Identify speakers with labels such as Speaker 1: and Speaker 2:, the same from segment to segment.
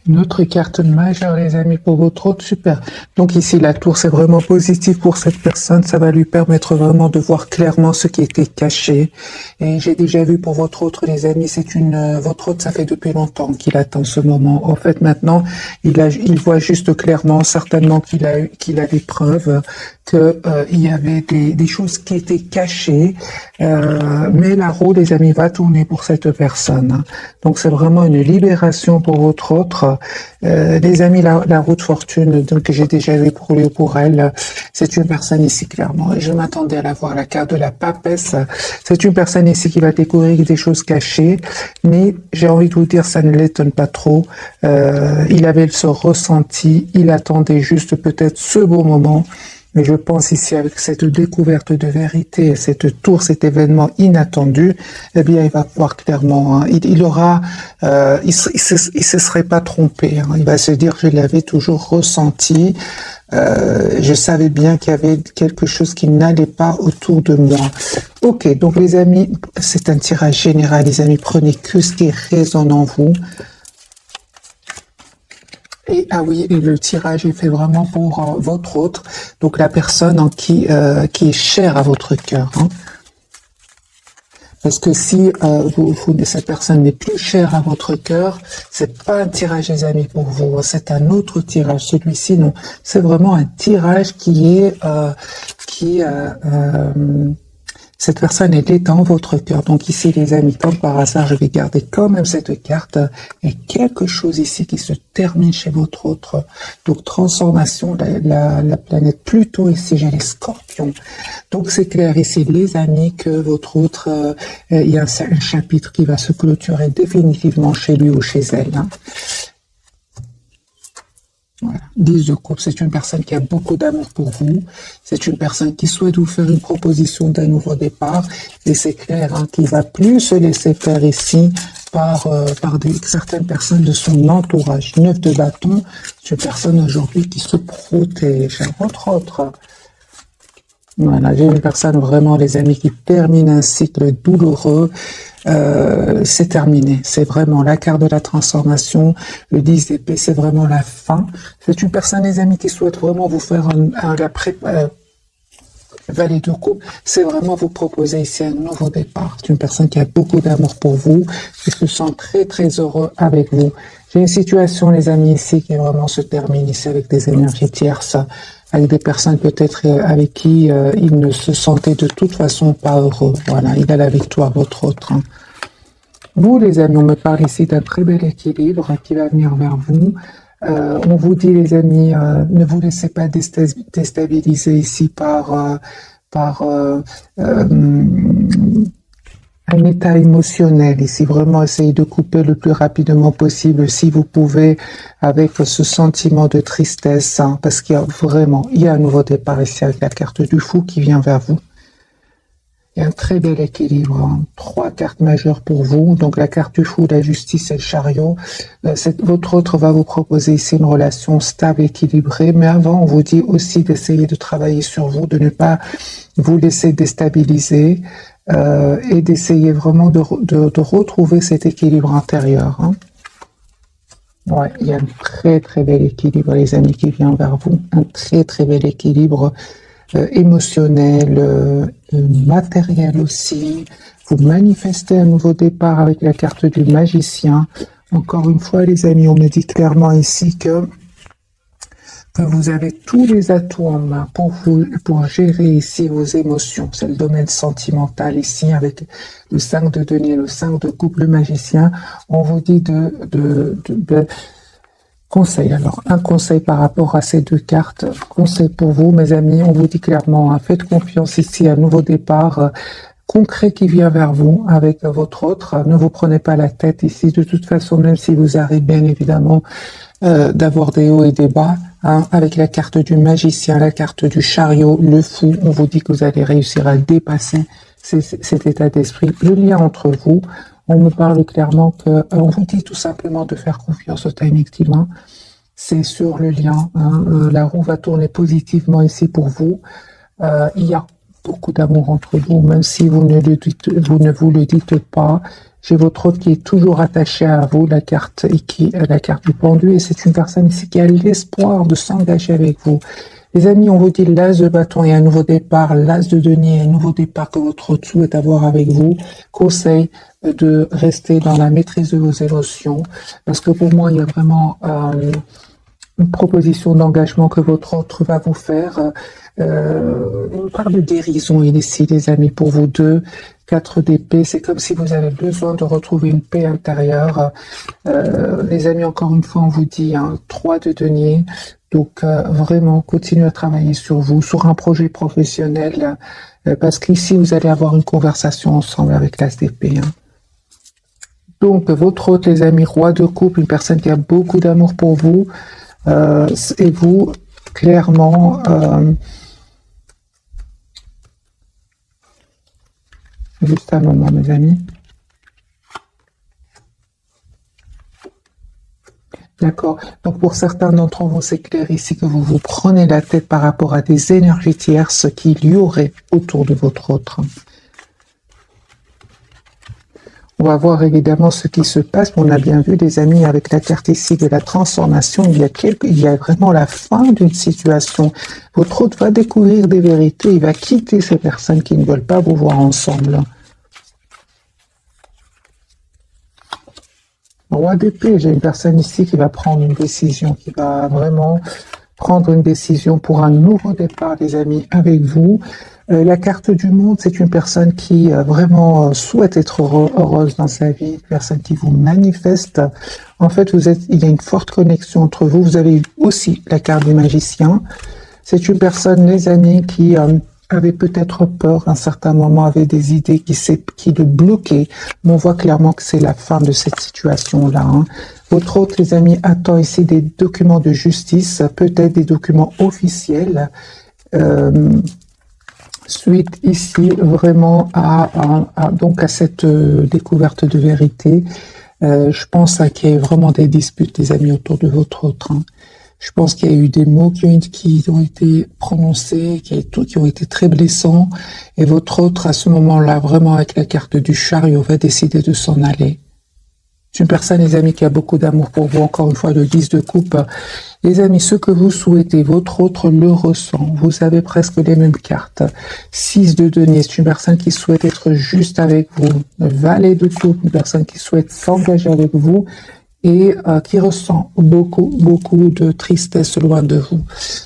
Speaker 1: Une autre carte majeure, les amis, pour votre autre, super. Donc ici, la tour, c'est vraiment positif pour cette personne. Ça va lui permettre vraiment de voir clairement ce qui était caché. Et j'ai déjà vu pour votre autre, les amis, votre autre, ça fait depuis longtemps qu'il attend ce moment. En fait, maintenant, il voit juste clairement, certainement qu'il a des preuves il y avait des choses qui étaient cachées. Mais la roue, les amis, va tourner pour cette personne, hein. Donc c'est vraiment une libération pour votre autre. Les amis, la roue de fortune, donc que j'ai déjà vu pour lui ou pour elle, c'est une personne ici clairement. Et je m'attendais à la voir, la carte de la papesse. C'est une personne ici qui va découvrir des choses cachées, mais j'ai envie de vous dire, ça ne l'étonne pas trop. Il avait ce ressenti, il attendait juste peut-être ce beau moment. Mais je pense ici, avec cette découverte de vérité, cette tour, cet événement inattendu, eh bien, il va voir clairement, hein, il se serait pas trompé, hein. Il va se dire, je l'avais toujours ressenti, je savais bien qu'il y avait quelque chose qui n'allait pas autour de moi. Ok, donc les amis, c'est un tirage général, les amis, prenez que ce qui résonne en vous. Et ah oui, et le tirage est fait vraiment pour votre autre, donc la personne qui est chère à votre cœur, hein. Parce que si cette personne n'est plus chère à votre cœur, c'est pas un tirage, les amis, pour vous, hein. C'est un autre tirage. Celui-ci, non, c'est vraiment un tirage cette personne, elle est dans votre cœur. Donc ici, les amis, comme par hasard, je vais garder quand même cette carte. Et quelque chose ici qui se termine chez votre autre. Donc transformation, la planète Pluton, ici, j'ai les scorpions. Donc c'est clair ici, les amis, que votre autre, il y a un chapitre qui va se clôturer définitivement chez lui ou chez elle, hein. Voilà. 10 de coupe, c'est une personne qui a beaucoup d'amour pour vous. C'est une personne qui souhaite vous faire une proposition d'un nouveau départ. Et c'est clair, hein, qu'il va plus se laisser faire ici par certaines personnes de son entourage. 9 de bâton, c'est une personne aujourd'hui qui se protège, entre autres. Voilà, j'ai une personne vraiment, les amis, qui termine un cycle douloureux. C'est terminé. C'est vraiment la carte de la transformation. Le 10 d'épée, c'est vraiment la fin. C'est une personne, les amis, qui souhaite vraiment vous faire valet de coupe. C'est vraiment vous proposer ici un nouveau départ. C'est une personne qui a beaucoup d'amour pour vous, qui se sent très, très heureux avec vous. J'ai une situation, les amis, ici, qui vraiment se termine ici avec des énergies tierces, avec des personnes peut-être avec qui il ne se sentait de toute façon pas heureux. Voilà, il a la victoire, votre autre, hein. Vous, les amis, on me parle ici d'un très bel équilibre qui va venir vers vous. On vous dit, les amis, ne vous laissez pas déstabiliser ici par un état émotionnel. Ici, vraiment, essayez de couper le plus rapidement possible, si vous pouvez, avec ce sentiment de tristesse, hein, parce qu'il y a un nouveau départ ici avec la carte du fou qui vient vers vous. Il y a un très bel équilibre, hein. 3 cartes majeures pour vous. Donc la carte du fou, la justice et le chariot. Votre autre va vous proposer ici une relation stable, équilibrée. Mais avant, on vous dit aussi d'essayer de travailler sur vous, de ne pas vous laisser déstabiliser et d'essayer vraiment de retrouver cet équilibre intérieur, hein. Ouais, il y a un très très bel équilibre, les amis, qui vient vers vous. Un très très bel équilibre émotionnel, matériel aussi. Vous manifestez un nouveau départ avec la carte du magicien. Encore une fois, les amis, on me dit clairement ici que vous avez tous les atouts en main pour gérer ici vos émotions. C'est le domaine sentimental ici avec le 5 de denier, le 5 de coupe, le magicien. On vous dit de conseil. Alors, un conseil par rapport à ces 2 cartes. Conseil pour vous, mes amis. On vous dit clairement, hein, faites confiance ici à un nouveau départ concret qui vient vers vous avec votre autre. Ne vous prenez pas la tête ici. De toute façon, même si vous arrivez bien évidemment d'avoir des hauts et des bas, hein, avec la carte du magicien, la carte du chariot, le fou, on vous dit que vous allez réussir à dépasser cet état d'esprit. Le lien entre vous, on me parle clairement on vous dit tout simplement de faire confiance au timing divin. C'est sur le lien, hein, la roue va tourner positivement ici pour vous. Il y a beaucoup d'amour entre vous, même si vous ne vous le dites pas. J'ai votre autre qui est toujours attaché à vous, la carte la carte du pendu, et c'est une personne ici qui a l'espoir de s'engager avec vous. Les amis, on vous dit l'as de bâton et un nouveau départ, l'as de denier, un nouveau départ que votre autre souhaite avoir avec vous. Conseil de rester dans la maîtrise de vos émotions, parce que pour moi, il y a vraiment une proposition d'engagement que votre autre va vous faire. Une part de guérison ici, les amis, pour vous deux. 4 d'épée, c'est comme si vous avez besoin de retrouver une paix intérieure. Les amis, encore une fois, on vous dit 3 de denier. Donc, vraiment, continuez à travailler sur vous, sur un projet professionnel, parce qu'ici, vous allez avoir une conversation ensemble avec l'as d'épée. Donc, votre autre, les amis, roi de coupe, une personne qui a beaucoup d'amour pour vous, et vous, clairement, juste un moment, mes amis. D'accord. Donc, pour certains d'entre vous, c'est clair ici que vous vous prenez la tête par rapport à des énergies tierces qu'il y aurait autour de votre autre. On va voir évidemment ce qui se passe. On a bien vu, les amis, avec la carte ici de la transformation, il y a vraiment la fin d'une situation. Votre autre va découvrir des vérités. Il va quitter ces personnes qui ne veulent pas vous voir ensemble. Roi d'épée, j'ai une personne ici qui va prendre une décision, qui va vraiment prendre une décision pour un nouveau départ, les amis, avec vous. La carte du monde, c'est une personne qui vraiment souhaite être heureuse dans sa vie, une personne qui vous manifeste. En fait, il y a une forte connexion entre vous. Vous avez aussi la carte du magicien. C'est une personne, les amis, qui avait peut-être peur à un certain moment, avait des idées qui le bloquaient. Mais on voit clairement que c'est la fin de cette situation-là. Votre autre, les amis, attend ici des documents de justice, peut-être des documents officiels. Suite ici vraiment donc à cette découverte de vérité. Je pense qu'il y a vraiment des disputes, les amis, autour de votre autre. Je pense qu'il y a eu des mots qui ont été prononcés, qui ont été très blessants. Et votre autre, à ce moment-là, vraiment avec la carte du chariot, va décider de s'en aller. C'est une personne, les amis, qui a beaucoup d'amour pour vous. Encore une fois, le 10 de coupe. Les amis, ce que vous souhaitez, votre autre le ressent. Vous avez presque les mêmes cartes. 6 de denier, c'est une personne qui souhaite être juste avec vous. Valet de coupe, une personne qui souhaite s'engager avec vous et qui ressent beaucoup de tristesse loin de vous.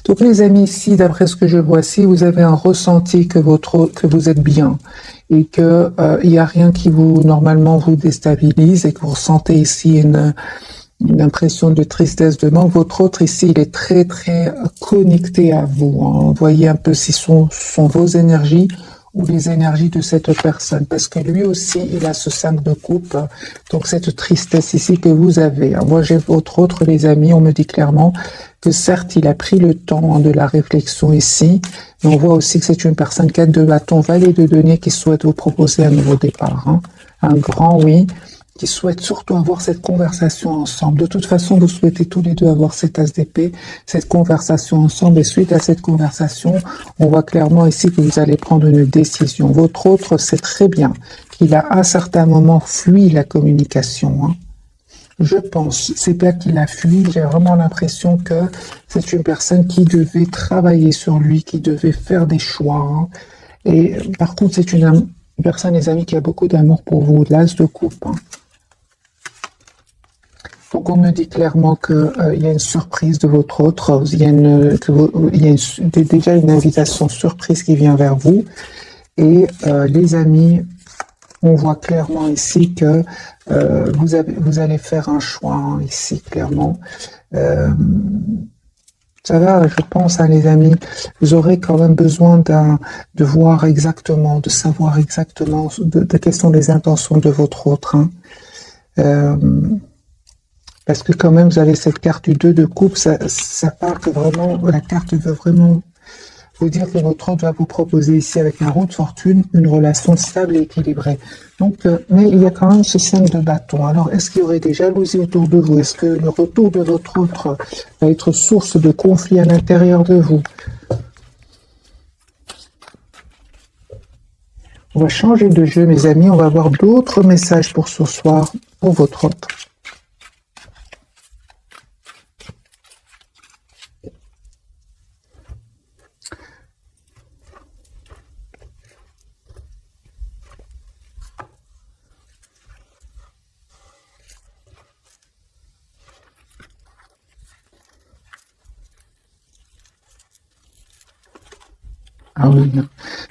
Speaker 1: Donc les amis, ici, d'après ce que je vois, si vous avez un ressenti que vous êtes bien et que il y a rien qui normalement vous déstabilise et que vous ressentez ici une impression de tristesse, de manque, votre autre ici, il est très connecté à vous. Vous voyez un peu si sont vos énergies ou les énergies de cette personne, parce que lui aussi, il a ce 5 de coupe, donc cette tristesse ici que vous avez. Alors moi, j'ai votre autre, les amis, on me dit clairement que certes, il a pris le temps de la réflexion ici, mais on voit aussi que c'est une personne 4 de bâton, valet de denier, qui souhaite vous proposer un nouveau départ. Un grand oui, qui souhaite surtout avoir cette conversation ensemble. De toute façon, vous souhaitez tous les deux avoir cet as d'épée, cette conversation ensemble, et suite à cette conversation, on voit clairement ici que vous allez prendre une décision. Votre autre sait très bien qu'il a à un certain moment fui la communication. Je pense, c'est pas qu'il a fui, j'ai vraiment l'impression que c'est une personne qui devait travailler sur lui, qui devait faire des choix. Et par contre, c'est une personne, les amis, qui a beaucoup d'amour pour vous, l'as de coupe. Donc on me dit clairement qu'il y a une surprise de votre autre, il y a déjà une invitation surprise qui vient vers vous. Et les amis, on voit clairement ici que vous allez faire un choix ici, clairement. Ça va, je pense, les amis, vous aurez quand même besoin de voir exactement, de savoir exactement de quelles sont les intentions de votre autre. Parce que quand même, vous avez cette carte du 2 de coupe, ça part que vraiment, la carte veut vraiment vous dire que votre autre va vous proposer ici avec un roue de fortune une relation stable et équilibrée. Donc, mais il y a quand même ce 5 de bâton. Alors, est-ce qu'il y aurait des jalousies autour de vous? Est-ce que le retour de votre autre va être source de conflit à l'intérieur de vous? On va changer de jeu, mes amis. On va avoir d'autres messages pour ce soir, pour votre hôte. Ah oui.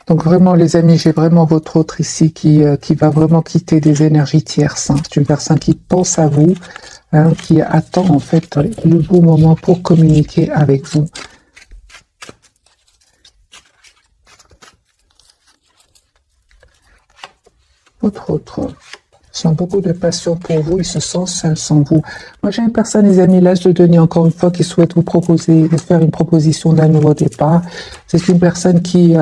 Speaker 1: Donc vraiment, les amis, j'ai vraiment votre autre ici qui va vraiment quitter des énergies tierces. Hein. C'est une personne qui pense à vous, hein, qui attend en fait le bon moment pour communiquer avec vous. Votre autre sent beaucoup de passion pour vous, il se sent seul sans vous. Moi, j'ai une personne, les amis, là, je le donne encore une fois, qui souhaite vous proposer, faire une proposition d'un nouveau départ. C'est une personne qui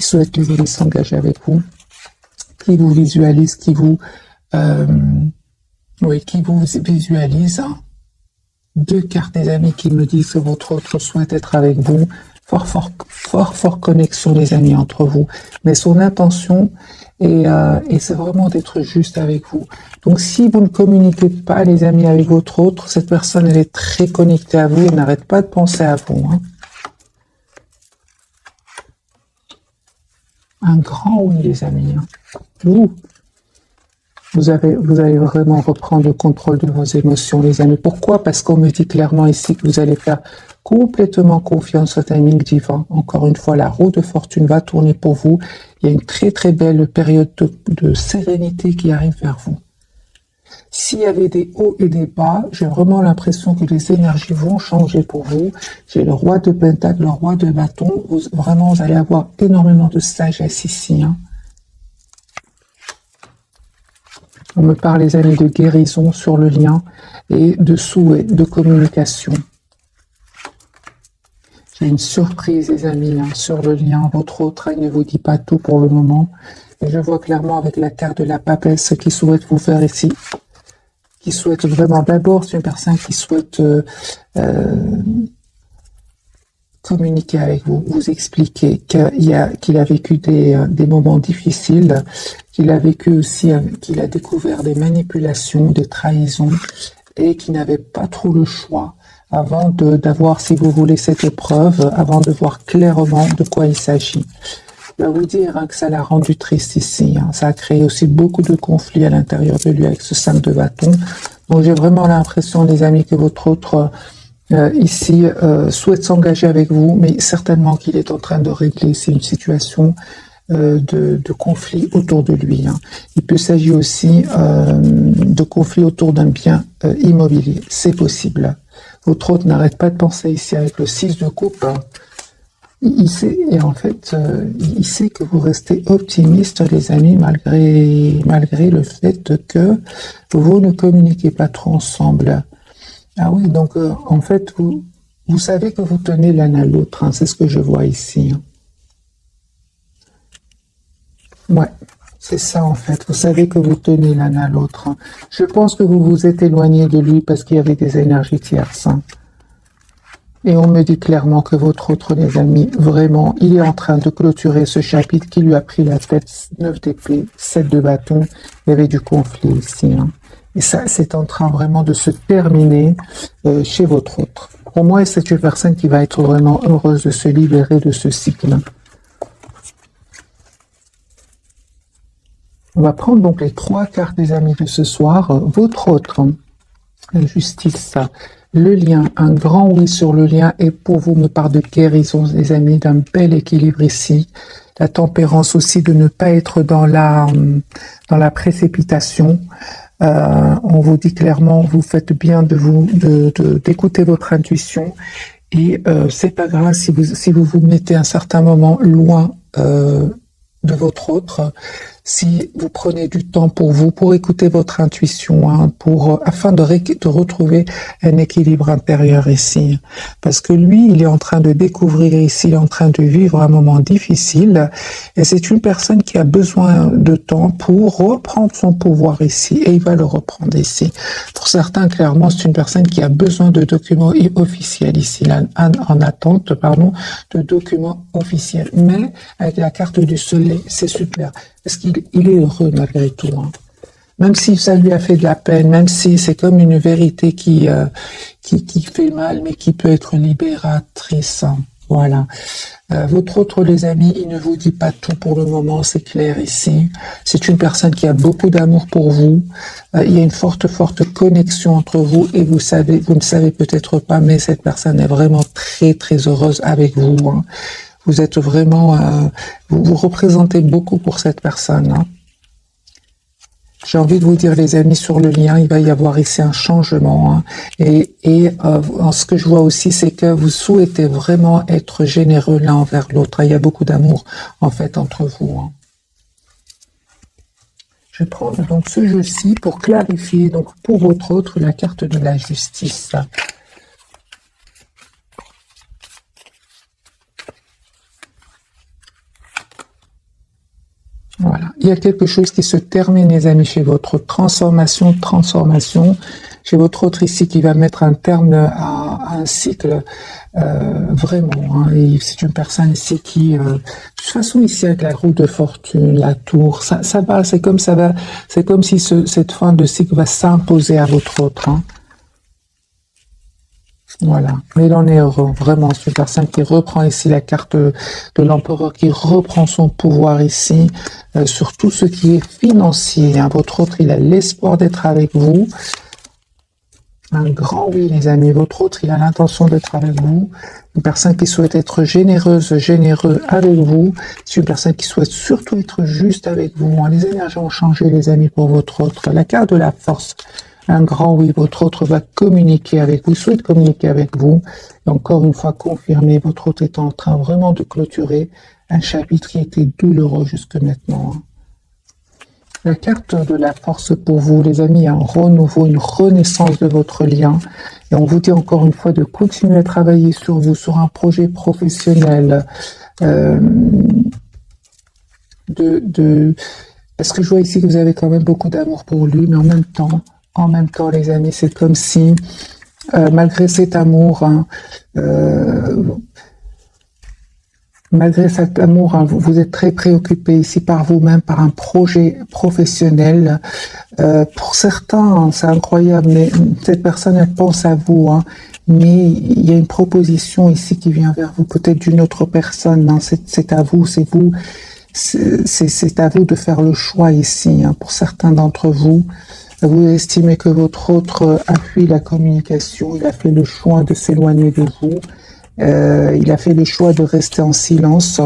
Speaker 1: souhaite s'engager avec vous, qui vous visualise, qui vous visualise. Deux cartes, les amis, qui me disent que votre autre souhaite être avec vous. Fort connexion, les amis, entre vous. Mais son intention, et c'est vraiment d'être juste avec vous. Donc, si vous ne communiquez pas, les amis, avec votre autre, cette personne, elle est très connectée à vous, elle n'arrête pas de penser à vous. Hein. Un grand oui, les amis. Hein. Vous allez vraiment reprendre le contrôle de vos émotions, les amis. Pourquoi? Parce qu'on me dit clairement ici que vous allez faire complètement confiance au timing divin. Encore une fois, la roue de fortune va tourner pour vous. Il y a une très très belle période de sérénité qui arrive vers vous. S'il y avait des hauts et des bas, j'ai vraiment l'impression que les énergies vont changer pour vous. J'ai le roi de pentacle, le roi de bâton. Vraiment, vous allez avoir énormément de sagesse ici. Hein. On me parle, les amis, de guérison sur le lien et de souhait, de communication. J'ai une surprise, les amis, hein, sur le lien. Votre autre, il ne vous dit pas tout pour le moment. Et je vois clairement avec la carte de la papesse qui souhaite vous faire ici. Qui souhaite vraiment, d'abord, c'est une personne qui souhaite communiquer avec vous, vous expliquer qu'il a vécu des moments difficiles, qu'il a vécu aussi, qu'il a découvert des manipulations, des trahisons, et qu'il n'avait pas trop le choix avant d'avoir, si vous voulez, cette épreuve, avant de voir clairement de quoi il s'agit. Je vais vous dire hein, que ça l'a rendu triste ici. Hein. Ça a créé aussi beaucoup de conflits à l'intérieur de lui avec ce 5 de bâton. Donc j'ai vraiment l'impression, les amis, que votre autre ici souhaite s'engager avec vous, mais certainement qu'il est en train de régler. C'est une situation de conflit autour de lui. Hein. Il peut s'agir aussi de conflit autour d'un bien immobilier. C'est possible. Votre autre n'arrête pas de penser ici avec le 6 de coupe. Hein. Il sait, et en fait, il sait que vous restez optimiste, les amis, malgré le fait que vous ne communiquez pas trop ensemble. Ah oui, donc en fait, vous savez que vous tenez l'un à l'autre, hein, c'est ce que je vois ici. Hein. Ouais, c'est ça en fait, vous savez que vous tenez l'un à l'autre. Hein. Je pense que vous vous êtes éloigné de lui parce qu'il y avait des énergies tierces. Hein. Et on me dit clairement que votre autre, les amis, vraiment, il est en train de clôturer ce chapitre qui lui a pris la tête, 9 d'épée, 7 de bâton, il y avait du conflit ici. Hein. Et ça, c'est en train vraiment de se terminer chez votre autre. Pour moi, c'est une personne qui va être vraiment heureuse de se libérer de ce cycle. On va prendre donc les 3 cartes des amis de ce soir. Votre autre, la justice, le lien, un grand oui sur le lien, et pour vous me parle de guérison, les amis, d'un bel équilibre ici. La tempérance aussi, de ne pas être dans la précipitation. On vous dit clairement, vous faites bien d'écouter votre intuition, et c'est pas grave si vous vous mettez un certain moment loin de votre autre, si vous prenez du temps pour vous, pour écouter votre intuition, hein, afin de retrouver un équilibre intérieur ici. Parce que lui, il est en train de découvrir ici, il est en train de vivre un moment difficile, et c'est une personne qui a besoin de temps pour reprendre son pouvoir ici, et il va le reprendre ici. Pour certains, clairement, c'est une personne qui a besoin de documents officiels ici, en attente, de documents officiels. Mais avec la carte du soleil, c'est super. Parce qu'il est heureux malgré tout, hein. Même si ça lui a fait de la peine, même si c'est comme une vérité qui fait mal, mais qui peut être libératrice, hein. Voilà. Votre autre, les amis, il ne vous dit pas tout pour le moment, c'est clair ici. C'est une personne qui a beaucoup d'amour pour vous. Il y a une forte connexion entre vous et vous ne savez peut-être pas, mais cette personne est vraiment très, très heureuse avec vous, hein. Vous êtes vraiment, vous représentez beaucoup pour cette personne, hein. J'ai envie de vous dire, les amis, sur le lien, il va y avoir ici un changement, hein. Ce que je vois aussi, c'est que vous souhaitez vraiment être généreux l'un envers l'autre. Il y a beaucoup d'amour, en fait, entre vous, hein. Je vais prendre donc ce jeu-ci pour clarifier, donc pour votre autre, la carte de la justice. Voilà. Il y a quelque chose qui se termine, les amis, chez votre transformation. Chez votre autre ici qui va mettre un terme à un cycle, vraiment, hein. Et c'est une personne ici qui, de toute façon, ici avec la roue de fortune, la tour, ça va, c'est comme ça va, c'est comme si cette fin de cycle va s'imposer à votre autre, hein. Voilà, mais il en est heureux, vraiment. C'est une personne qui reprend ici la carte de l'empereur, qui reprend son pouvoir ici, sur tout ce qui est financier, hein. Votre autre, il a l'espoir d'être avec vous. Un grand oui, les amis. Votre autre, il a l'intention d'être avec vous. Une personne qui souhaite être généreux avec vous. C'est une personne qui souhaite surtout être juste avec vous, hein. Les énergies ont changé, les amis, pour votre autre. La carte de la force. Un grand oui, votre autre va communiquer avec vous, souhaite communiquer avec vous. Et encore une fois confirmé, votre autre est en train vraiment de clôturer un chapitre qui était douloureux jusque maintenant, hein. La carte de la force pour vous, les amis, un renouveau, une renaissance de votre lien. Et on vous dit encore une fois de continuer à travailler sur vous, sur un projet professionnel. Parce que je vois ici que vous avez quand même beaucoup d'amour pour lui, mais en même temps, les amis, c'est comme si, malgré cet amour, hein, vous êtes très préoccupé ici par vous-même, par un projet professionnel. Pour certains, hein, c'est incroyable, mais cette personne, elle pense à vous, hein, mais il y a une proposition ici qui vient vers vous, peut-être d'une autre personne, hein. C'est à vous, c'est vous. C'est à vous de faire le choix ici, hein. Pour certains d'entre vous, vous estimez que votre autre a fui la communication, il a fait le choix de s'éloigner de vous, il a fait le choix de rester en silence,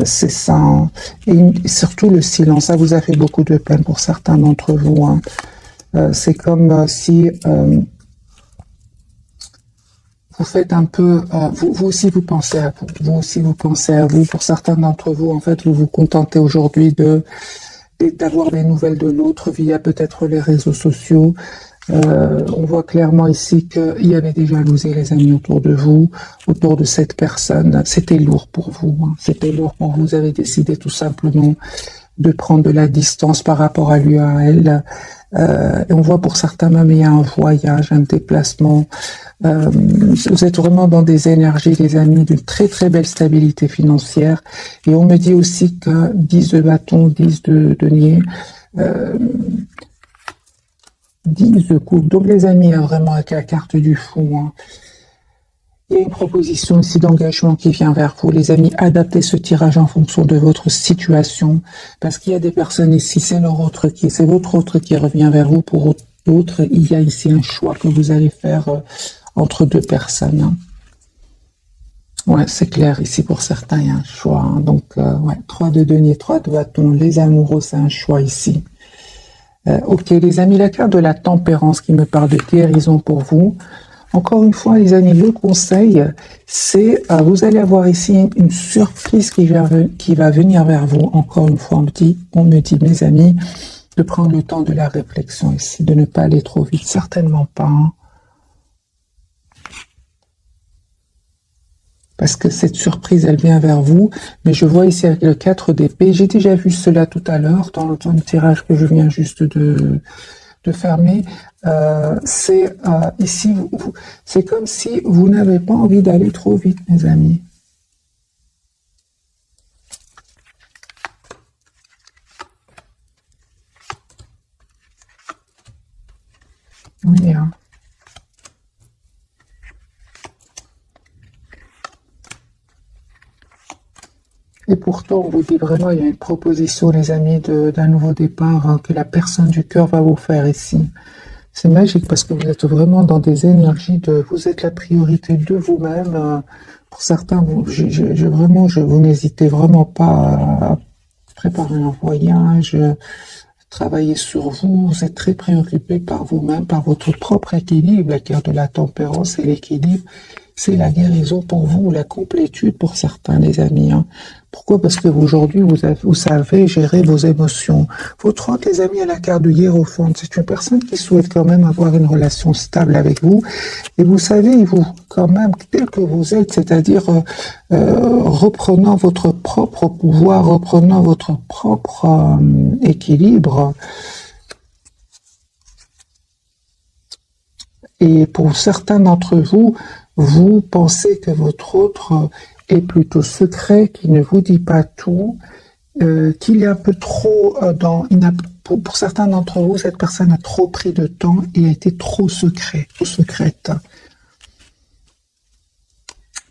Speaker 1: c'est ça, hein. Et surtout le silence, ça vous a fait beaucoup de peine pour certains d'entre vous, hein. C'est comme si vous faites un peu, vous aussi vous pensez à vous, vous aussi vous pensez à vous. Pour certains d'entre vous, en fait, vous vous contentez aujourd'hui d'avoir des nouvelles de l'autre via peut-être les réseaux sociaux. On voit clairement ici qu'il y avait des jalousies, les amis, autour de vous, autour de cette personne. C'était lourd pour vous, hein. C'était lourd pour vous. Vous avez décidé tout simplement de prendre de la distance par rapport à lui, à elle. Et on voit pour certains même, il y a un voyage, un déplacement. Vous êtes vraiment dans des énergies, les amis, d'une très très belle stabilité financière. Et on me dit aussi que 10 de bâton, 10 de denier, 10 de coupe. Donc les amis, il y a vraiment avec la carte du fou, hein. Il y a une proposition ici d'engagement qui vient vers vous. Les amis, adaptez ce tirage en fonction de votre situation. Parce qu'il y a des personnes ici, c'est votre autre qui revient vers vous. Pour d'autres, il y a ici un choix que vous allez faire entre deux personnes, hein. Ouais, c'est clair, ici pour certains, il y a un choix, hein. Donc, ouais, 3 de denier, 3 de bâton. Les amoureux, c'est un choix ici. Ok, les amis, la carte de la tempérance qui me parle de guérison pour vous. Encore une fois, les amis, le conseil, c'est, vous allez avoir ici une surprise qui va venir vers vous. Encore une fois, on me dit, mes amis, de prendre le temps de la réflexion ici, de ne pas aller trop vite. Certainement pas, hein. Parce que cette surprise, elle vient vers vous. Mais je vois ici avec le 4 d'épée. J'ai déjà vu cela tout à l'heure dans le tirage que je viens juste de fermer. C'est ici, c'est comme si vous n'avez pas envie d'aller trop vite, mes amis. Oui, hein. Et pourtant, on vous dit vraiment, il y a une proposition, les amis, d'un nouveau départ, hein, que la personne du cœur va vous faire ici. C'est magique parce que vous êtes vraiment dans des énergies vous êtes la priorité de vous-même. Pour certains, vous n'hésitez vraiment pas à préparer un voyage, travailler sur vous. Vous êtes très préoccupé par vous-même, par votre propre équilibre. La carte de la tempérance et l'équilibre, c'est la guérison pour vous, la complétude pour certains, les amis, hein. Pourquoi? Parce que aujourd'hui, vous savez gérer vos émotions. Votre hôte, les amis, à la carte du Hiérophante, c'est une personne qui souhaite quand même avoir une relation stable avec vous. Et vous savez, vous, quand même, tel que vous êtes, c'est-à-dire reprenant votre propre pouvoir, reprenant votre propre équilibre. Et pour certains d'entre vous, vous pensez que votre autre est plutôt secret, qu'il ne vous dit pas tout, qu'il est un peu trop pour certains d'entre vous, cette personne a trop pris de temps et a été trop secrète.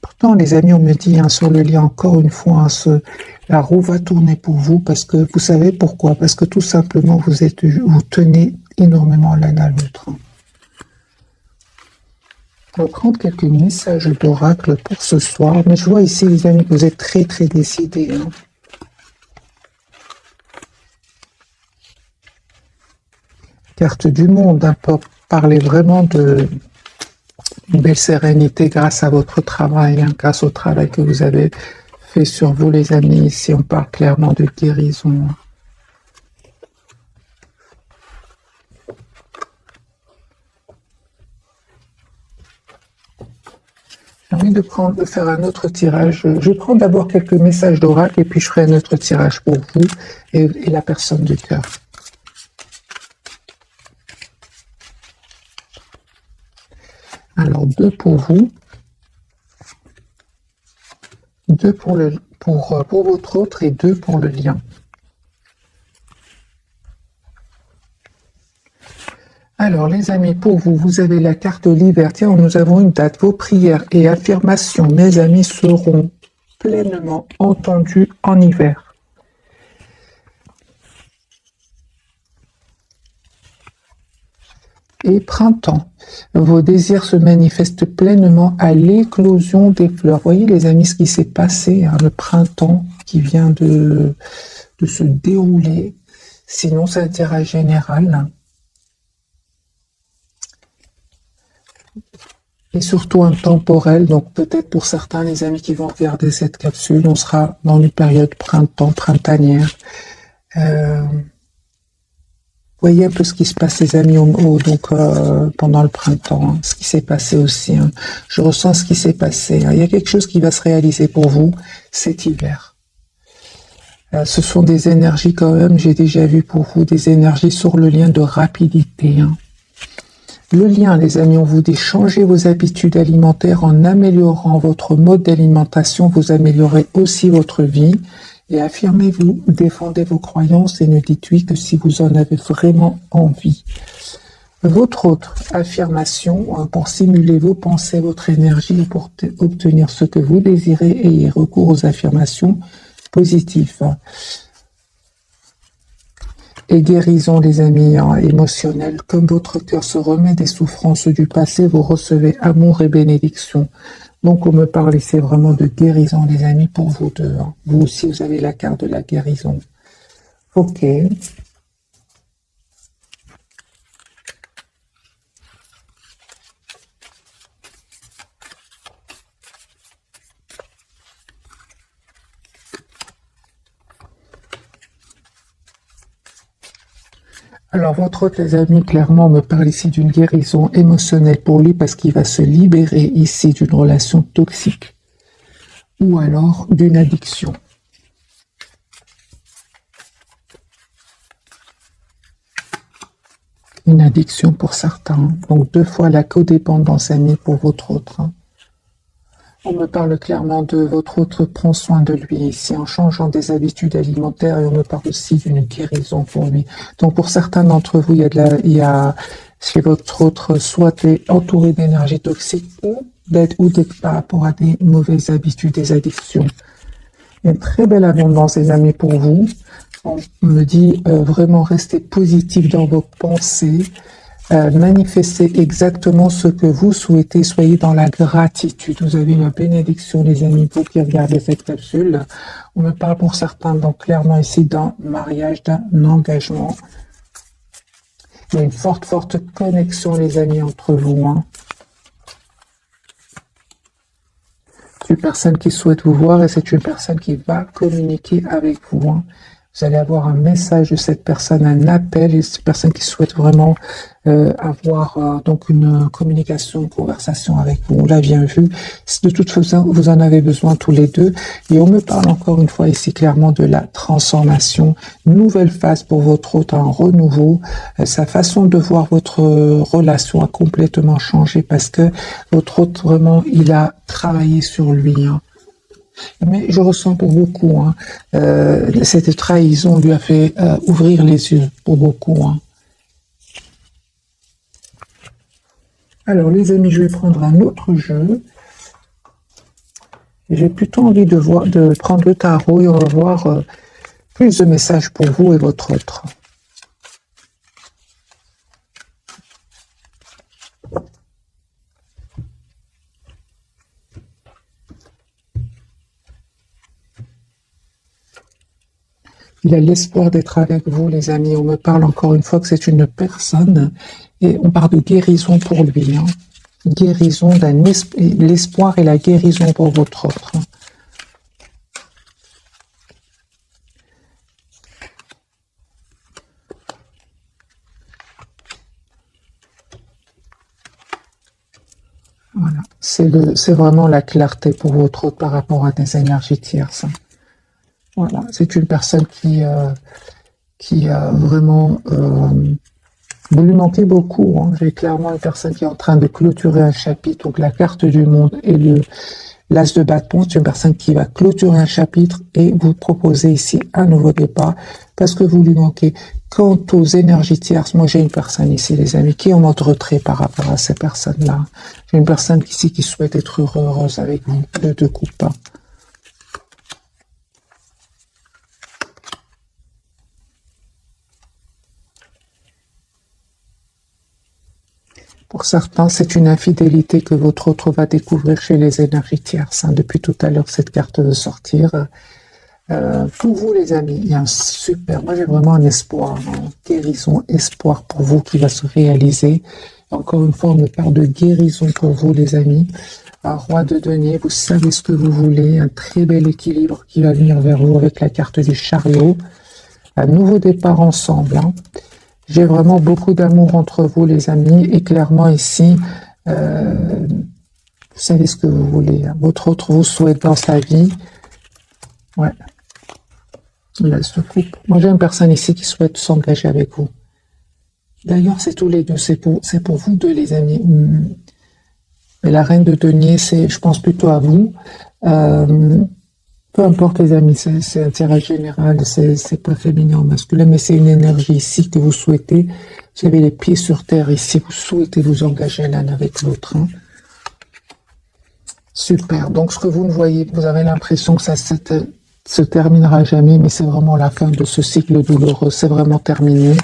Speaker 1: Pourtant, les amis, on me dit sur le lien, encore une fois, la roue va tourner pour vous, parce que vous savez pourquoi? Parce que tout simplement, vous tenez énormément l'un à l'autre. On va prendre quelques messages d'oracle pour ce soir. Mais je vois ici, les amis, que vous êtes très, très décidés, hein. Carte du monde, hein, pour parler vraiment d'une belle sérénité grâce à votre travail, hein, grâce au travail que vous avez fait sur vous, les amis. Ici, on parle clairement de guérison. J'ai envie de faire un autre tirage. Je vais prendre d'abord quelques messages d'oracle et puis je ferai un autre tirage pour vous et la personne du cœur. Alors, 2 pour vous, 2 pour votre autre et 2 pour le lien. Alors, les amis, pour vous, vous avez la carte liberté. Nous avons une date. Vos prières et affirmations, mes amis, seront pleinement entendues en hiver. Et printemps. Vos désirs se manifestent pleinement à l'éclosion des fleurs. Voyez, les amis, ce qui s'est passé, hein, le printemps qui vient de se dérouler. Sinon, c'est un tirage général, hein. Et surtout intemporel, donc peut-être pour certains, les amis qui vont regarder cette capsule, on sera dans une période printanière. Voyez un peu ce qui se passe, les amis, pendant le printemps, hein, ce qui s'est passé aussi, hein. Je ressens ce qui s'est passé, hein. Il y a quelque chose qui va se réaliser pour vous cet hiver. Ce sont des énergies quand même, j'ai déjà vu pour vous, des énergies sur le lien de rapidité, hein. Le lien, les amis, on vous dit changer vos habitudes alimentaires en améliorant votre mode d'alimentation. Vous améliorez aussi votre vie et affirmez-vous, défendez vos croyances et ne dites oui que si vous en avez vraiment envie. Votre autre affirmation, pour simuler vos pensées, votre énergie et pour obtenir ce que vous désirez, ayez recours aux affirmations positives. Et guérison, les amis, hein, émotionnelle. Comme votre cœur se remet des souffrances du passé, vous recevez amour et bénédiction. Donc, on me parle ici vraiment de guérison, les amis, pour vous deux, hein. Vous aussi, vous avez la carte de la guérison. Ok. Alors, votre autre, les amis, clairement, me parle ici d'une guérison émotionnelle pour lui parce qu'il va se libérer ici d'une relation toxique ou alors d'une addiction. Une addiction pour certains. Donc, 2 fois la codépendance, amis, pour votre autre. On me parle clairement de votre autre prend soin de lui ici en changeant des habitudes alimentaires et on me parle aussi d'une guérison pour lui. Donc pour certains d'entre vous, il y a si votre autre soit est entouré d'énergie toxique ou par rapport à des mauvaises habitudes, des addictions. Une très belle abondance, les amis, pour vous. On me dit vraiment restez positif dans vos pensées, manifestez exactement ce que vous souhaitez, soyez dans la gratitude. Vous avez une bénédiction, les amis, vous qui regardez cette capsule. On me parle pour certains, donc clairement ici, d'un mariage, d'un engagement. Il y a une forte connexion, les amis, entre vous. Hein. C'est une personne qui souhaite vous voir et c'est une personne qui va communiquer avec vous. Hein. Vous allez avoir un message de cette personne, un appel, et cette personne qui souhaite vraiment avoir donc une communication, une conversation avec vous. On l'a bien vu. De toute façon, vous en avez besoin tous les deux. Et on me parle encore une fois ici clairement de la transformation. Nouvelle phase pour votre hôte, un renouveau. Sa façon de voir votre relation a complètement changé parce que votre hôte, vraiment, il a travaillé sur lui. Hein. Mais je ressens pour beaucoup, hein, cette trahison lui a fait ouvrir les yeux pour beaucoup. Hein. Alors les amis, je vais prendre un autre jeu. J'ai plutôt envie de prendre le tarot et on va voir plus de messages pour vous et votre autre. Il a l'espoir d'être avec vous, les amis. On me parle encore une fois que c'est une personne et on parle de guérison pour lui. Hein. Guérison, l'espoir et la guérison pour votre autre. Voilà, c'est vraiment la clarté pour votre autre par rapport à des énergies tierces. Voilà, c'est une personne qui a vraiment... vous lui manquez beaucoup. Hein. J'ai clairement une personne qui est en train de clôturer un chapitre. Donc la carte du monde et l'as de bâton, c'est une personne qui va clôturer un chapitre et vous proposer ici un nouveau départ parce que vous lui manquez. Quant aux énergies tierces, moi j'ai une personne ici, les amis, qui est en mode retrait par rapport à ces personnes-là. J'ai une personne ici qui souhaite être heureuse avec vous, de deux coupes. Pour certains, c'est une infidélité que votre autre va découvrir chez les énergies tierces. Hein. Depuis tout à l'heure, cette carte de sortir. Pour vous, les amis, il y a un super... Moi, j'ai vraiment un espoir, hein, guérison, espoir pour vous qui va se réaliser. Encore une fois, on me parle de guérison pour vous, les amis. Un roi de denier, vous savez ce que vous voulez. Un très bel équilibre qui va venir vers vous avec la carte du chariot. Un nouveau départ ensemble. Hein. J'ai vraiment beaucoup d'amour entre vous, les amis, et clairement ici, vous savez ce que vous voulez. Hein. Votre autre vous souhaite dans sa vie. Ouais. Là, se coupe. Moi, j'ai une personne ici qui souhaite s'engager avec vous. D'ailleurs, c'est tous les deux. C'est pour vous deux, les amis. Mais la reine de denier, je pense plutôt à vous. Peu importe les amis, c'est intérêt général, c'est pas féminin ou masculin, mais c'est une énergie ici que vous souhaitez. Vous avez les pieds sur terre ici, vous souhaitez vous engager l'un avec l'autre. Hein. Super, donc ce que vous ne voyez, vous avez l'impression que ça se terminera jamais, mais c'est vraiment la fin de ce cycle douloureux, c'est vraiment terminé.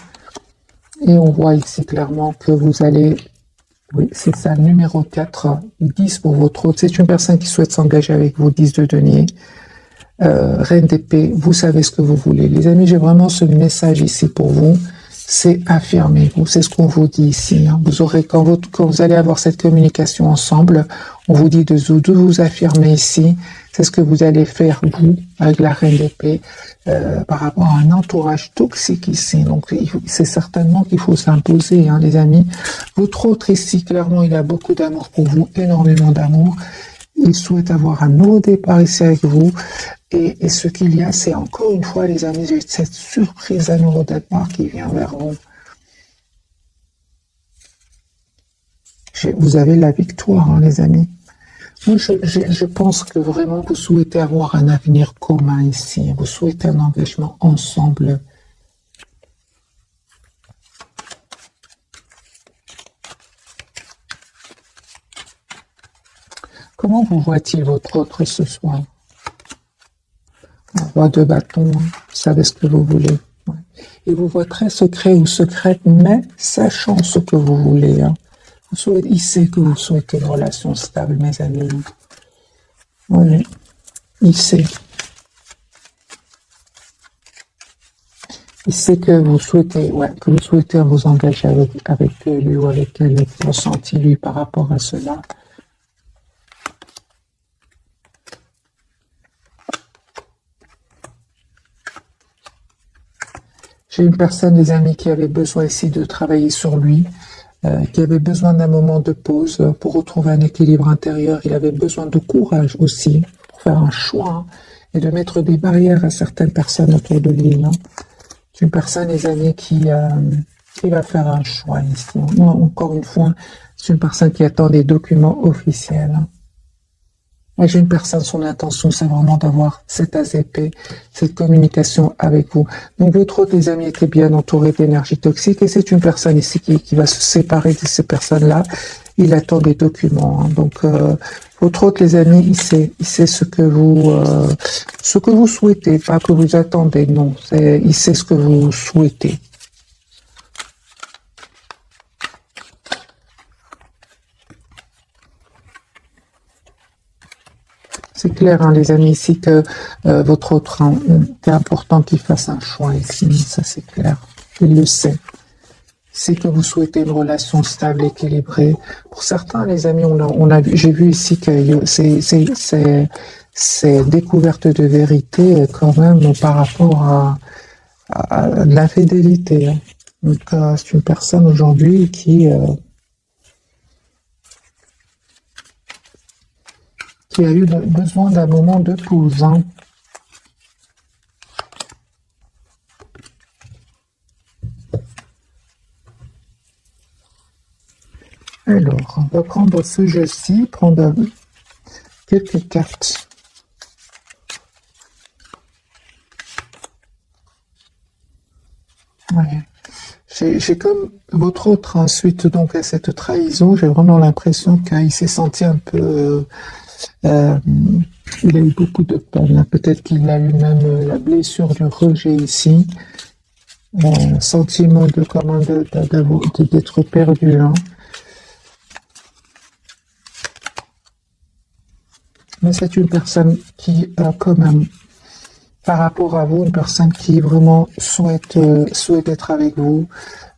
Speaker 1: Et on voit ici clairement que vous allez... Oui, c'est ça, numéro 4, 10 pour votre autre. C'est une personne qui souhaite s'engager avec vous, 10 de denier. Reine d'épée, vous savez ce que vous voulez. Les amis, j'ai vraiment ce message ici pour vous. C'est affirmez-vous. C'est ce qu'on vous dit ici. Hein. Vous aurez, quand vous allez avoir cette communication ensemble, on vous dit de vous affirmer ici. C'est ce que vous allez faire, vous, avec la reine d'épée, par rapport à un entourage toxique ici. Donc, c'est certainement qu'il faut s'imposer, hein, les amis. Votre autre ici, clairement, il a beaucoup d'amour pour vous, énormément d'amour. Il souhaite avoir un nouveau départ ici avec vous. Et ce qu'il y a, c'est encore une fois, les amis, cette surprise à nouveau départ qui vient vers vous. Vous avez la victoire, hein, les amis. Moi, je pense que vraiment, vous souhaitez avoir un avenir commun ici. Vous souhaitez un engagement ensemble. Comment vous voit-il votre autre ce soir? Un roi de bâton, hein. Vous savez ce que vous voulez. Ouais. Il vous voit très secret ou secrète, mais sachant ce que vous voulez. Hein. Il sait que vous souhaitez une relation stable, mes amis. Oui, il sait. Il sait que vous souhaitez, vous engager avec lui ou avec elle, ressenti lui par rapport à cela. J'ai une personne, des amis, qui avait besoin ici de travailler sur lui, qui avait besoin d'un moment de pause pour retrouver un équilibre intérieur. Il avait besoin de courage aussi pour faire un choix et de mettre des barrières à certaines personnes autour de lui. Hein. C'est une personne, les amis, qui va faire un choix ici. Encore une fois, c'est une personne qui attend des documents officiels. Moi, j'ai une personne, son intention, c'est vraiment d'avoir cette AZP, cette communication avec vous. Donc, votre autre, les amis, était bien entouré d'énergie toxique et c'est une personne ici qui va se séparer de ces personnes-là. Il attend des documents. Hein. Donc, votre autre, les amis, il sait ce que vous souhaitez, pas que vous attendez, non. Il sait ce que vous souhaitez. C'est clair, hein, les amis, ici, que votre autre, hein, c'est important qu'il fasse un choix ici, ça c'est clair. Il le sait. C'est que vous souhaitez une relation stable, équilibrée. Pour certains, les amis, j'ai vu ici que ces découvertes de vérité, quand même, par rapport à l'infidélité. Hein. Donc, c'est une personne aujourd'hui qui a eu besoin d'un moment de pause. Hein. Alors, on va prendre ce jeu-ci, prendre quelques cartes. Ouais. J'ai comme votre autre, ensuite, donc, à cette trahison, j'ai vraiment l'impression qu'il s'est senti un peu... il a eu beaucoup de peine. Hein. Peut-être qu'il a eu même la blessure du rejet ici. Sentiment d'être perdu. Hein. Mais c'est une personne qui, quand même, par rapport à vous, une personne qui vraiment souhaite être avec vous.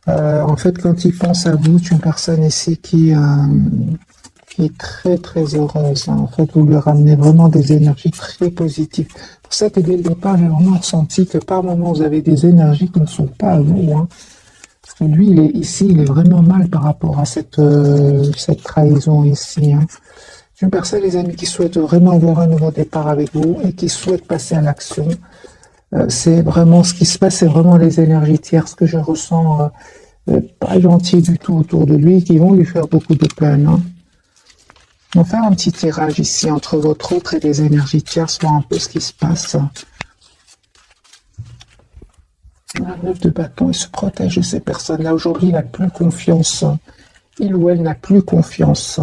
Speaker 1: En fait, quand il pense à vous, c'est une personne ici qui est très très heureuse. Hein. En fait, vous lui ramenez vraiment des énergies très positives. Pour ça que dès le départ, j'ai vraiment ressenti que par moments, vous avez des énergies qui ne sont pas à vous. Hein. Parce que lui, il est vraiment mal par rapport à cette trahison ici. Hein. C'est une personne, les amis, qui souhaite vraiment avoir un nouveau départ avec vous et qui souhaite passer à l'action. C'est vraiment ce qui se passe, c'est vraiment les énergies tierces que je ressens pas gentilles du tout autour de lui, qui vont lui faire beaucoup de peine. Hein. On va faire un petit tirage ici entre votre autre et les énergies tierces, voir un peu ce qui se passe. Un 9 de bâton, il se protège de ces personnes-là. Aujourd'hui, il n'a plus confiance. Il ou elle n'a plus confiance.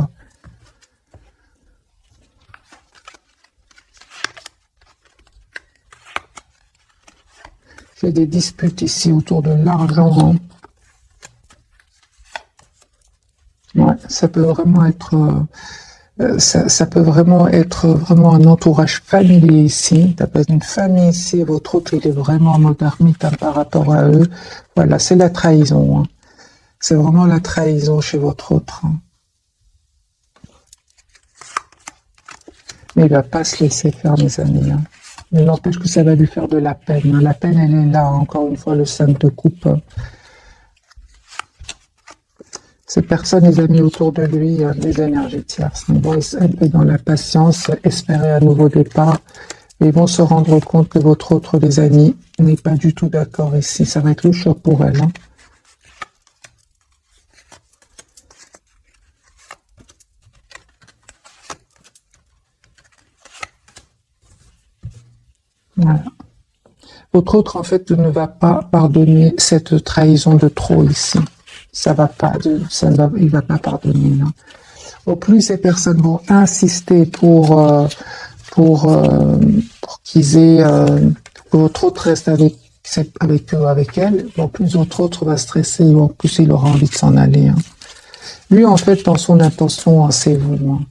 Speaker 1: Il y a des disputes ici autour de l'argent. Ouais, ça peut vraiment être vraiment un entourage familier ici. T'as pas une famille ici, votre autre il est vraiment en mode ermite hein, par rapport à eux. Voilà, c'est la trahison. Hein. C'est vraiment la trahison chez votre autre. Hein. Mais il va pas se laisser faire, mes amis. Hein. Mais n'empêche que ça va lui faire de la peine. Hein. La peine, elle est là. Encore une fois, le 5 de coupe. Ces personnes, les amis autour de lui, les énergies tierces. Ils vont être dans la patience, espérer un nouveau départ. Et ils vont se rendre compte que votre autre, les amis, n'est pas du tout d'accord ici. Ça va être le choc pour elle. Hein. Voilà. Votre autre, en fait, ne va pas pardonner cette trahison de trop ici. Ça va pas, il va pas pardonner. Hein. Au plus ces personnes vont insister pour qu'ils aient, que votre autre reste avec eux, avec elle, au plus votre autre va stresser, au plus il aura envie de s'en aller. Hein. Lui, en fait, dans son intention, c'est vous. Hein.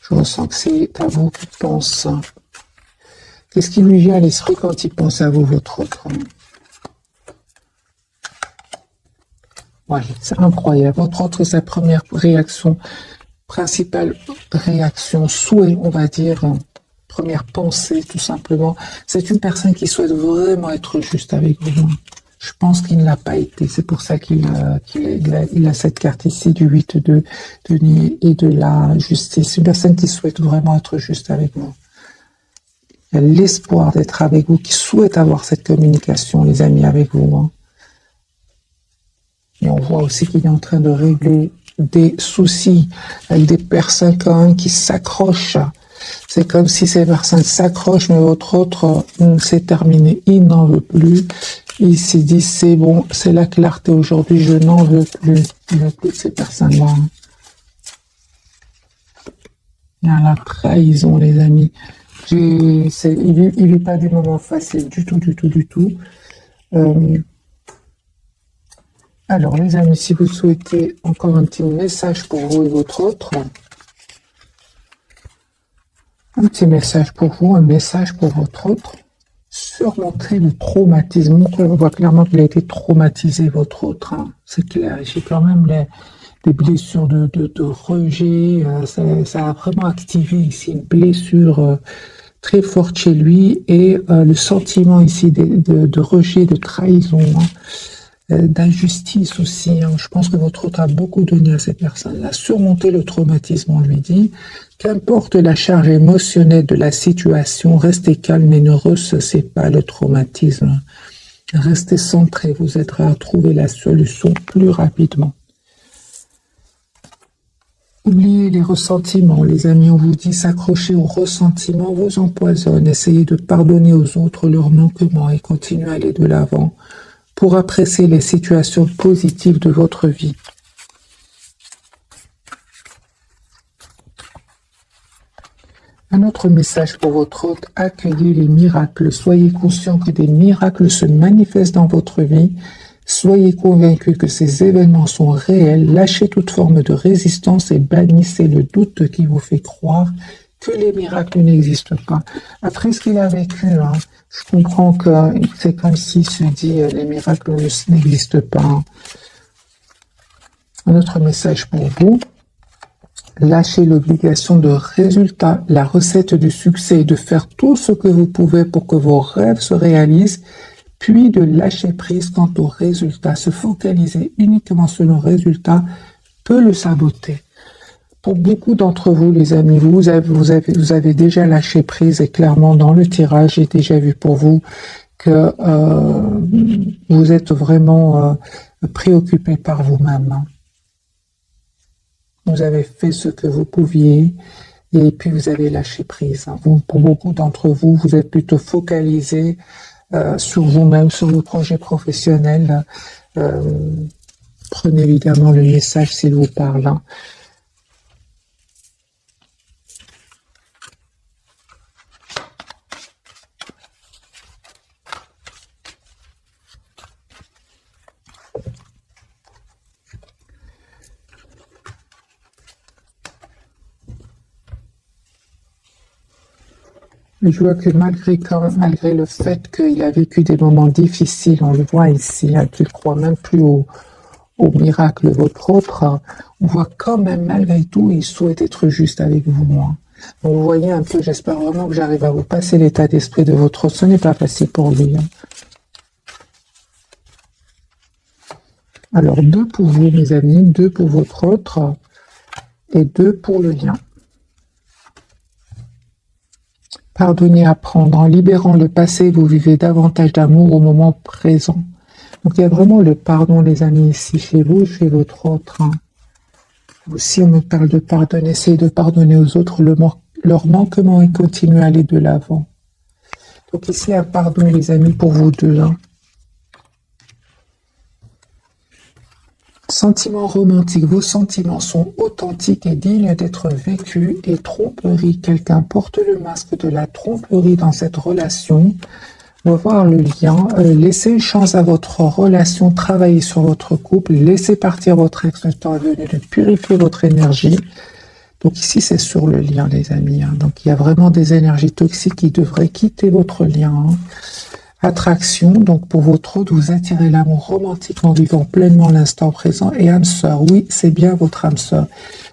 Speaker 1: Je ressens que c'est à vous qu'il pense. Qu'est-ce qui lui vient à l'esprit quand il pense à vous, votre autre? Ouais, c'est incroyable. Votre autre, sa première réaction, principale réaction, souhait, on va dire, première pensée, tout simplement, c'est une personne qui souhaite vraiment être juste avec vous. Je pense qu'il ne l'a pas été. C'est pour ça qu'il a cette carte ici du 8 de denier et de la justice. Une personne qui souhaite vraiment être juste avec vous. Il y a l'espoir d'être avec vous, qui souhaite avoir cette communication, les amis, avec vous. Hein. Et on voit aussi qu'il est en train de régler des soucis avec des personnes quand même qui s'accrochent. C'est comme si ces personnes s'accrochent, mais votre autre, c'est terminé. Il n'en veut plus. Il s'est dit, c'est bon, c'est la clarté aujourd'hui, je n'en veux plus. Il ne veut plus de ces personnes-là. Il y a la trahison, les amis. Il vit pas des moments faciles du tout, du tout, du tout. Alors, les amis, si vous souhaitez encore un petit message pour vous et votre autre, un petit message pour vous, un message pour votre autre, surmonter le traumatisme. On voit clairement qu'il a été traumatisé, votre autre. Hein. C'est clair, j'ai quand même des blessures de rejet. Ça a vraiment activé ici une blessure très forte chez lui et le sentiment ici de rejet, de trahison, hein, d'injustice aussi. Hein. Je pense que votre autre a beaucoup donné à cette personne-là. Surmonter le traumatisme, on lui dit. Qu'importe la charge émotionnelle de la situation, restez calme et ne ressaucez pas le traumatisme. Restez centré, vous aiderez à trouver la solution plus rapidement. Oubliez les ressentiments, les amis, on vous dit s'accrocher aux ressentiments vous empoisonne. Essayez de pardonner aux autres leurs manquements et continuez à aller de l'avant pour apprécier les situations positives de votre vie. Un autre message pour votre hôte, accueillez les miracles. Soyez conscient que des miracles se manifestent dans votre vie. Soyez convaincus que ces événements sont réels. Lâchez toute forme de résistance et bannissez le doute qui vous fait croire que les miracles n'existent pas. Après ce qu'il a vécu, hein, je comprends que c'est comme s'il se dit les miracles n'existent pas. Un autre message pour vous. Lâchez l'obligation de résultat. La recette du succès est de faire tout ce que vous pouvez pour que vos rêves se réalisent, puis de lâcher prise quant au résultat. Se focaliser uniquement sur le résultat peut le saboter. Pour beaucoup d'entre vous, les amis, vous avez déjà lâché prise et clairement dans le tirage, j'ai déjà vu pour vous que vous êtes vraiment préoccupé par vous-même. Vous avez fait ce que vous pouviez et puis vous avez lâché prise. Pour beaucoup d'entre vous, vous êtes plutôt focalisé sur vous-même, sur vos projets professionnels. Prenez évidemment le message s'il vous parle. Hein. Je vois que malgré le fait qu'il a vécu des moments difficiles, on le voit ici, hein, qu'il ne croit même plus au miracle, votre autre, on voit quand même malgré tout, il souhaite être juste avec vous. Hein. Donc, vous voyez un peu, j'espère vraiment que j'arrive à vous passer l'état d'esprit de votre autre. Ce n'est pas facile pour lui. Hein. Alors, 2 pour vous, mes amis, 2 pour votre autre et 2 pour le lien. Pardonnez, apprendre. En libérant le passé, vous vivez davantage d'amour au moment présent. Donc, il y a vraiment le pardon, les amis, ici, chez vous, chez votre autre. Hein. Aussi, on me parle de pardonner. Essayez de pardonner aux autres leur manquement et continuer à aller de l'avant. Donc, ici, un pardon, les amis, pour vous deux. Hein. Sentiments romantiques, vos sentiments sont authentiques et dignes d'être vécus. Et tromperie, quelqu'un porte le masque de la tromperie dans cette relation. On va voir le lien. Laissez une chance à votre relation, travaillez sur votre couple, laissez partir votre ex, le temps est venu de purifier votre énergie. Donc ici, c'est sur le lien, les amis. Donc il y a vraiment des énergies toxiques qui devraient quitter votre lien. Attraction, donc pour votre autre, vous attirez l'amour romantique en vivant pleinement l'instant présent. Et âme sœur, oui, c'est bien votre âme sœur.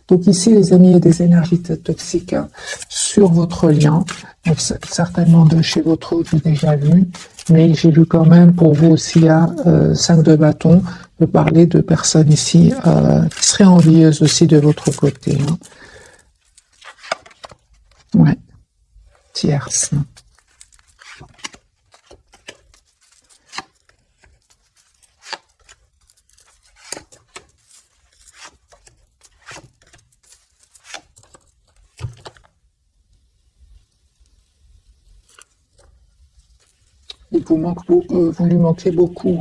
Speaker 1: Donc ici, les amis, il y a des énergies toxiques sur votre lien. Donc certainement de chez votre autre, j'ai déjà vu. Mais j'ai vu quand même pour vous aussi à 5 de bâton, de parler de personnes ici qui seraient envieuses aussi de votre côté. Ouais, tierce. Il vous manque beaucoup, vous lui manquez beaucoup.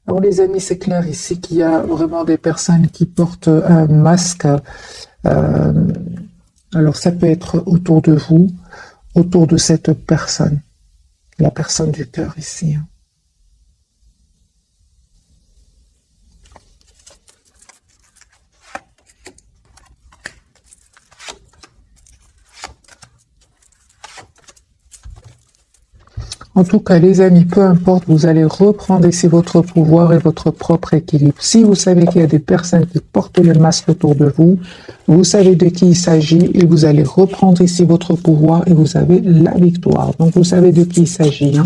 Speaker 1: Alors les amis, c'est clair ici qu'il y a vraiment des personnes qui portent un masque. Alors ça peut être autour de vous, autour de cette personne, la personne du cœur ici. En tout cas, les amis, peu importe, vous allez reprendre ici votre pouvoir et votre propre équilibre. Si vous savez qu'il y a des personnes qui portent le masque autour de vous, vous savez de qui il s'agit et vous allez reprendre ici votre pouvoir et vous avez la victoire. Donc, vous savez de qui il s'agit.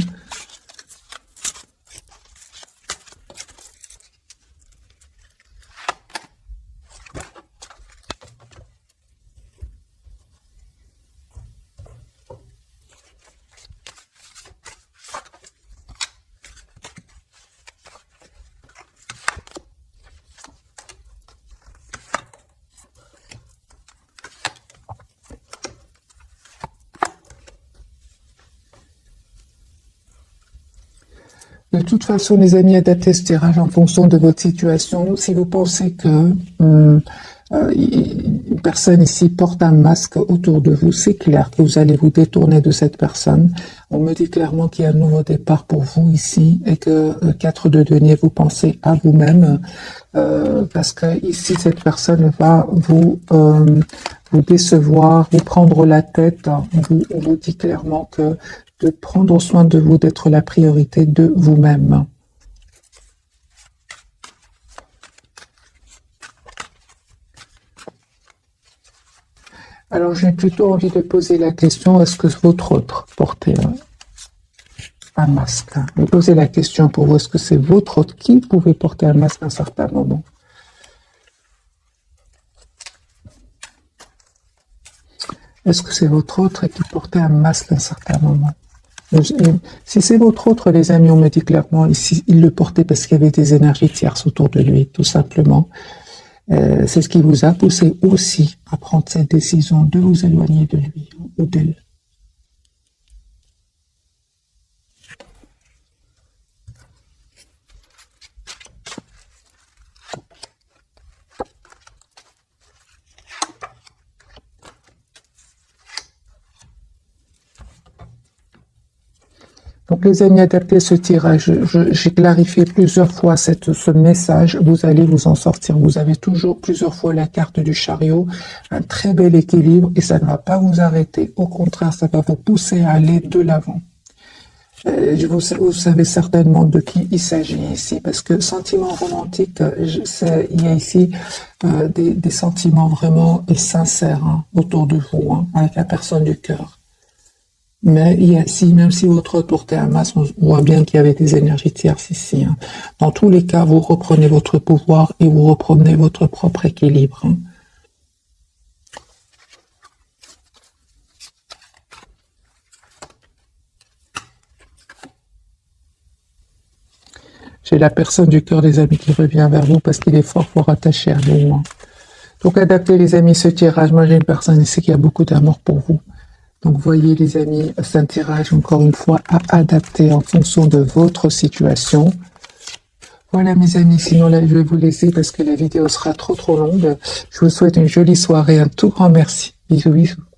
Speaker 1: De toute façon, les amis, adaptez ce tirage en fonction de votre situation. Si vous pensez que une personne ici porte un masque autour de vous, c'est clair que vous allez vous détourner de cette personne. On me dit clairement qu'il y a un nouveau départ pour vous ici et que 4 de denier, vous pensez à vous-même parce que ici, cette personne va vous décevoir, vous prendre la tête. On vous dit clairement que de prendre soin de vous, d'être la priorité de vous-même. Alors, j'ai plutôt envie de poser la question, est-ce que votre autre portait un masque? Je vais poser la question pour vous, est-ce que c'est votre autre qui pouvait porter un masque à un certain moment? Est-ce que c'est votre autre qui portait un masque à un certain moment? Si c'est votre autre, les amis, on me dit clairement, ici, il le portait parce qu'il y avait des énergies tierces autour de lui, tout simplement. C'est ce qui vous a poussé aussi à prendre cette décision de vous éloigner de lui ou d'elle. Donc les amis, adaptez ce tirage. J'ai clarifié plusieurs fois ce message. Vous allez vous en sortir. Vous avez toujours plusieurs fois la carte du chariot. Un très bel équilibre et ça ne va pas vous arrêter. Au contraire, ça va vous pousser à aller de l'avant. Vous savez certainement de qui il s'agit ici, parce que sentiment romantique, il y a ici des sentiments vraiment sincères autour de vous, avec la personne du cœur. Mais même si votre portait un masque, on voit bien qu'il y avait des énergies tierces ici. Dans tous les cas, vous reprenez votre pouvoir et vous reprenez votre propre équilibre. J'ai la personne du cœur des amis qui revient vers vous parce qu'il est fort, fort attaché à vous. Donc adaptez les amis ce tirage. Moi j'ai une personne ici qui a beaucoup d'amour pour vous. Donc voyez les amis, c'est un tirage encore une fois à adapter en fonction de votre situation. Voilà mes amis, sinon là je vais vous laisser parce que la vidéo sera trop longue. Je vous souhaite une jolie soirée, un tout grand merci. Bisous bisous.